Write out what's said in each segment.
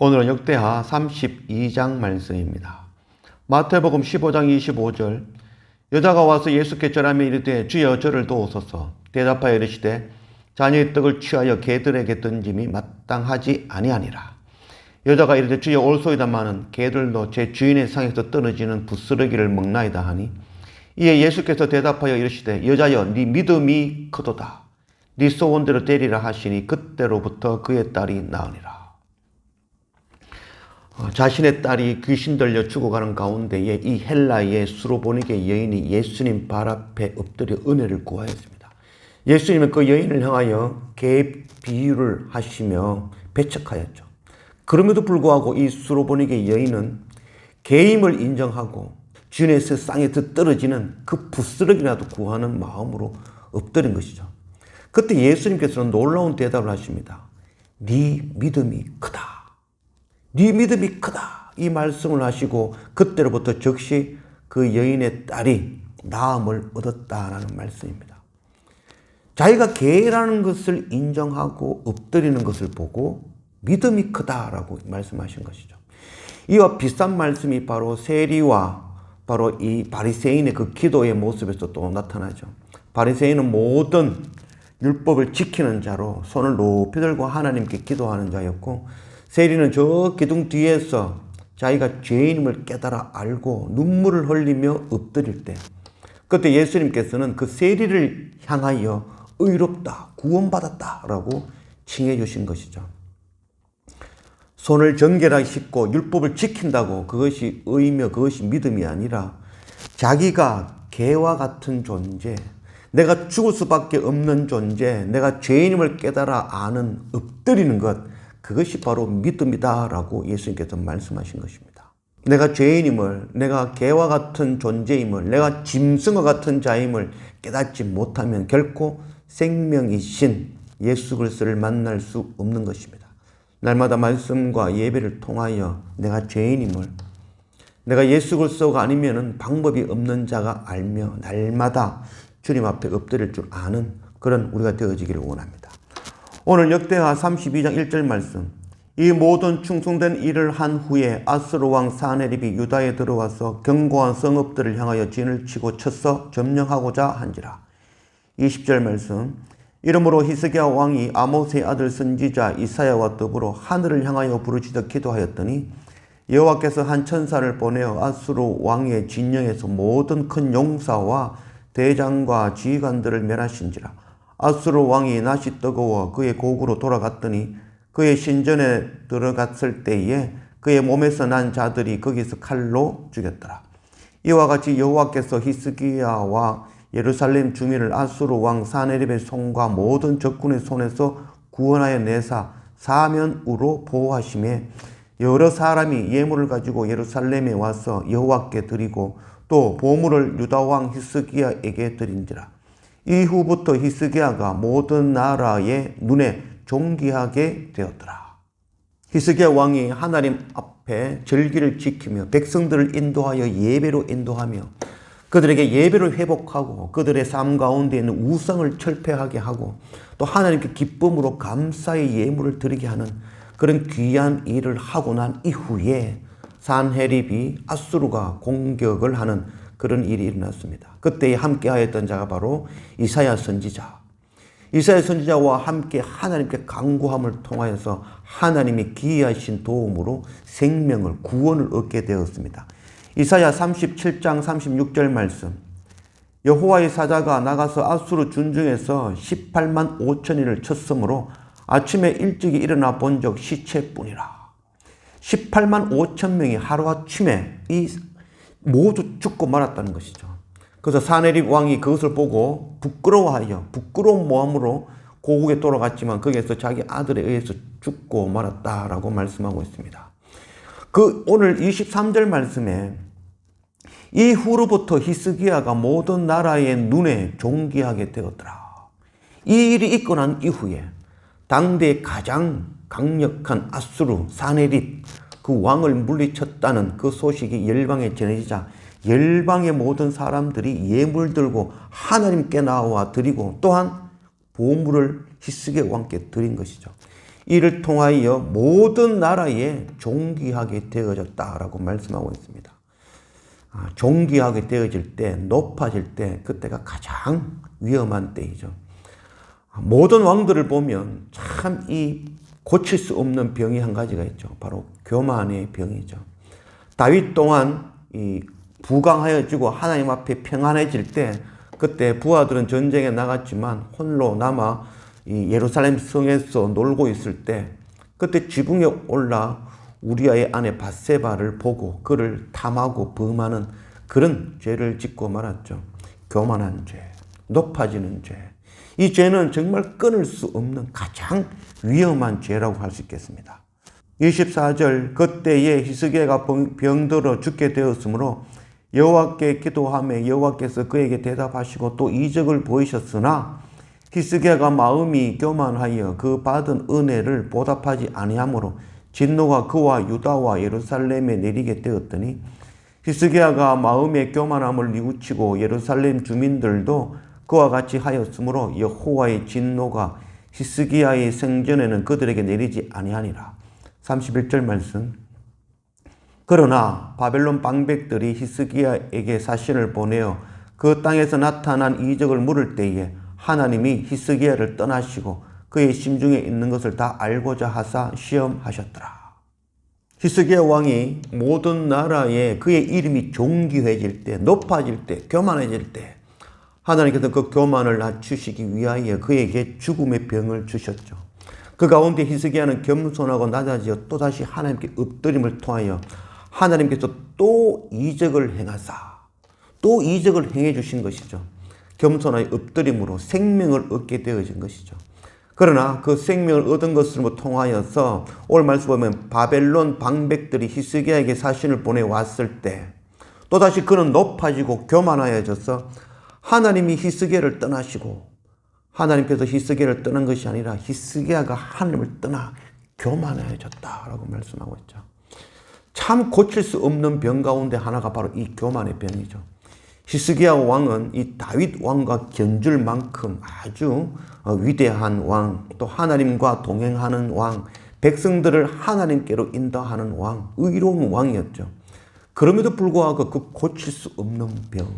오늘은 역대하 32장 말씀입니다. 마태복음 15장 25절 여자가 와서 예수께 절하며 이르되 주여 저를 도우소서. 대답하여 이르시되 자녀의 떡을 취하여 개들에게 던짐이 마땅하지 아니하니라. 여자가 이르되 주여 올소이다마는 개들도 제 주인의 상에서 떨어지는 부스러기를 먹나이다 하니 이에 예수께서 대답하여 이르시되 여자여 네 믿음이 크도다. 네 소원대로 되리라 하시니 그때로부터 그의 딸이 나으니라. 자신의 딸이 귀신 들려 죽어가는 가운데에 이 헬라의 수로보니게 여인이 예수님 발 앞에 엎드려 은혜를 구하였습니다. 예수님은 그 여인을 향하여 개 비유를 하시며 배척하였죠. 그럼에도 불구하고 이 수로보니게 여인은 개임을 인정하고 주인의 세상에서 떨어지는 그 부스러기라도 구하는 마음으로 엎드린 것이죠. 그때 예수님께서는 놀라운 대답을 하십니다. 네 믿음이 크다. 네 믿음이 크다. 이 말씀을 하시고 그때로부터 즉시 그 여인의 딸이 나음을 얻었다라는 말씀입니다. 자기가 개라는 것을 인정하고 엎드리는 것을 보고 믿음이 크다라고 말씀하신 것이죠. 이와 비슷한 말씀이 바로 세리와 바로 이 바리새인의 그 기도의 모습에서 또 나타나죠. 바리새인은 모든 율법을 지키는 자로 손을 높이 들고 하나님께 기도하는 자였고, 세리는 저 기둥 뒤에서 자기가 죄인임을 깨달아 알고 눈물을 흘리며 엎드릴 때, 그때 예수님께서는 그 세리를 향하여 의롭다, 구원받았다 라고 칭해 주신 것이죠. 손을 정결하게 씻고 율법을 지킨다고 그것이 의며 그것이 믿음이 아니라 자기가 개와 같은 존재, 내가 죽을 수밖에 없는 존재, 내가 죄인임을 깨달아 아는 엎드리는 것, 그것이 바로 믿음이다라고 예수님께서 말씀하신 것입니다. 내가 죄인임을, 내가 개와 같은 존재임을, 내가 짐승과 같은 자임을 깨닫지 못하면 결코 생명이신 예수 그리스도를 만날 수 없는 것입니다. 날마다 말씀과 예배를 통하여 내가 죄인임을, 내가 예수 그리스도가 아니면 방법이 없는 자가 알며 날마다 주님 앞에 엎드릴 줄 아는 그런 우리가 되어지기를 원합니다. 오늘 역대하 32장 1절 말씀. 이 모든 충성된 일을 한 후에 아수르 왕 사네립이 유다에 들어와서 견고한 성읍들을 향하여 진을 치고 쳐서 점령하고자 한지라. 20절 말씀. 이러므로 히스기야 왕이 아모스의 아들 선지자 이사야와 더불어 하늘을 향하여 부르짖어 기도하였더니 여호와께서 한 천사를 보내어 아수르 왕의 진영에서 모든 큰 용사와 대장과 지휘관들을 멸하신지라. 아수르 왕이 낯이 뜨거워 그의 고국으로 돌아갔더니 그의 신전에 들어갔을 때에 그의 몸에서 난 자들이 거기서 칼로 죽였더라. 이와 같이 여호와께서 히스기야와 예루살렘 주민을 아수르 왕 사네립의 손과 모든 적군의 손에서 구원하여 내사 사면으로 보호하심에 여러 사람이 예물을 가지고 예루살렘에 와서 여호와께 드리고 또 보물을 유다 왕 히스기야에게 드린지라. 이후부터 히스기야가 모든 나라의 눈에 존귀하게 되었더라. 히스기야 왕이 하나님 앞에 절기를 지키며 백성들을 인도하여 예배로 인도하며 그들에게 예배를 회복하고 그들의 삶 가운데 있는 우상을 철폐하게 하고 또 하나님께 기쁨으로 감사의 예물을 드리게 하는 그런 귀한 일을 하고 난 이후에 산헤립이 아수르가 공격을 하는 그런 일이 일어났습니다. 그때 함께 하였던 자가 바로 이사야 선지자. 이사야 선지자와 함께 하나님께 간구함을 통하여서 하나님이 기이하신 도움으로 생명을, 구원을 얻게 되었습니다. 이사야 37장 36절 말씀. 여호와의 사자가 나가서 아수르 군중에서 18만 5천인을 쳤으므로 아침에 일찍이 일어나 본 적 시체뿐이라. 18만 5천 명이 하루아침에 모두 죽고 말았다는 것이죠. 그래서 사네립 왕이 그것을 보고 부끄러워하여 부끄러운 마음으로 고국에 돌아갔지만 거기에서 자기 아들에 의해서 죽고 말았다라고 말씀하고 있습니다. 오늘 23절 말씀에 이후로부터 히스기야가 모든 나라의 눈에 존귀하게 되었더라. 이 일이 있고 난 이후에 당대 가장 강력한 아수르 사네립 그 왕을 물리쳤다는 그 소식이 열방에 전해지자 열방의 모든 사람들이 예물 들고 하나님께 나와 드리고 또한 보물을 히스기야 왕께 드린 것이죠. 이를 통하여 모든 나라에 존귀하게 되어졌다라고 말씀하고 있습니다. 존귀하게 되어질 때, 높아질 때, 그때가 가장 위험한 때이죠. 모든 왕들을 보면 참 이 고칠 수 없는 병이 한 가지가 있죠. 바로 교만의 병이죠. 다윗 또한 이 부강하여지고 하나님 앞에 평안해질 때, 그때 부하들은 전쟁에 나갔지만 홀로 남아 이 예루살렘 성에서 놀고 있을 때, 그때 지붕에 올라 우리아의 아내 밧세바를 보고 그를 탐하고 범하는 그런 죄를 짓고 말았죠. 교만한 죄, 높아지는 죄. 이 죄는 정말 끊을 수 없는 가장 위험한 죄라고 할 수 있겠습니다. 24절, 그때에 히스기야가 병들어 죽게 되었으므로 여호와께 기도하며 여호와께서 그에게 대답하시고 또 이적을 보이셨으나 히스기야가 마음이 교만하여 그 받은 은혜를 보답하지 아니하므로 진노가 그와 유다와 예루살렘에 내리게 되었더니 히스기야가 마음의 교만함을 뉘우치고 예루살렘 주민들도 그와 같이 하였으므로 여호와의 진노가 히스기야의 생전에는 그들에게 내리지 아니하니라. 31절 말씀. 그러나 바벨론 방백들이 히스기야에게 사신을 보내어 그 땅에서 나타난 이적을 물을 때에 하나님이 히스기야를 떠나시고 그의 심중에 있는 것을 다 알고자 하사 시험하셨더라. 히스기야 왕이 모든 나라에 그의 이름이 존귀해질 때, 높아질 때, 교만해질 때 하나님께서 그 교만을 낮추시기 위하여 그에게 죽음의 병을 주셨죠. 그 가운데 히스기야는 겸손하고 낮아지어 또다시 하나님께 엎드림을 통하여 하나님께서 또 이적을 행하사, 또 이적을 행해 주신 것이죠. 겸손하여 엎드림으로 생명을 얻게 되어진 것이죠. 그러나 그 생명을 얻은 것으로 통하여서 오늘 말씀 보면 바벨론 방백들이 히스기야에게 사신을 보내왔을 때 또다시 그는 높아지고 교만하여져서 하나님이 히스기야를 떠나시고 하나님께서 히스기야를 떠난 것이 아니라 히스기야가 하나님을 떠나 교만해졌다라고 말씀하고 있죠. 참 고칠 수 없는 병 가운데 하나가 바로 이 교만의 병이죠. 히스기야 왕은 이 다윗 왕과 견줄 만큼 아주 위대한 왕, 또 하나님과 동행하는 왕, 백성들을 하나님께로 인도하는 왕, 의로운 왕이었죠. 그럼에도 불구하고 그 고칠 수 없는 병,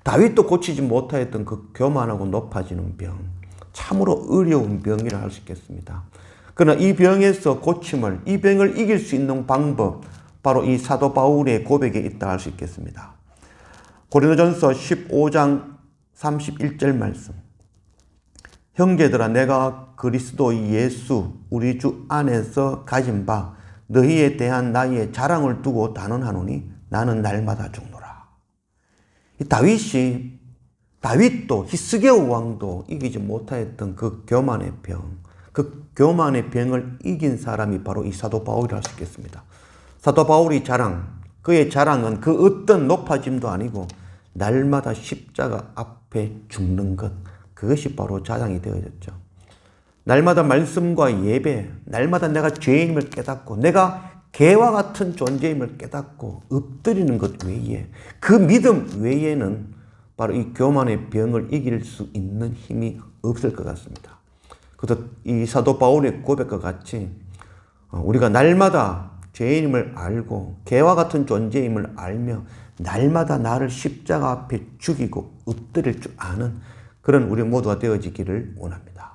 다윗도 고치지 못하였던 그 교만하고 높아지는 병, 참으로 어려운 병이라 할 수 있겠습니다. 그러나 이 병에서 고침을, 이 병을 이길 수 있는 방법, 바로 이 사도 바울의 고백에 있다 할 수 있겠습니다. 고린도전서 15장 31절 말씀. 형제들아, 내가 그리스도 예수 우리 주 안에서 가진 바 너희에 대한 나의 자랑을 두고 단언하노니 나는 날마다 죽노라. 이 다윗도 히스기야 왕도 이기지 못하였던 그 교만의 병, 그 교만의 병을 이긴 사람이 바로 이 사도 바울이라 할 수 있겠습니다. 사도 바울의 자랑, 그의 자랑은 그 어떤 높아짐도 아니고 날마다 십자가 앞에 죽는 것, 그것이 바로 자랑이 되어졌죠. 날마다 말씀과 예배, 날마다 내가 죄인임을 깨닫고 내가 개와 같은 존재임을 깨닫고 엎드리는 것 외에, 그 믿음 외에는 바로 이 교만의 병을 이길 수 있는 힘이 없을 것 같습니다. 그래서 이 사도 바울의 고백과 같이 우리가 날마다 죄인임을 알고 개와 같은 존재임을 알며 날마다 나를 십자가 앞에 죽이고 엎드릴 줄 아는 그런 우리 모두가 되어지기를 원합니다.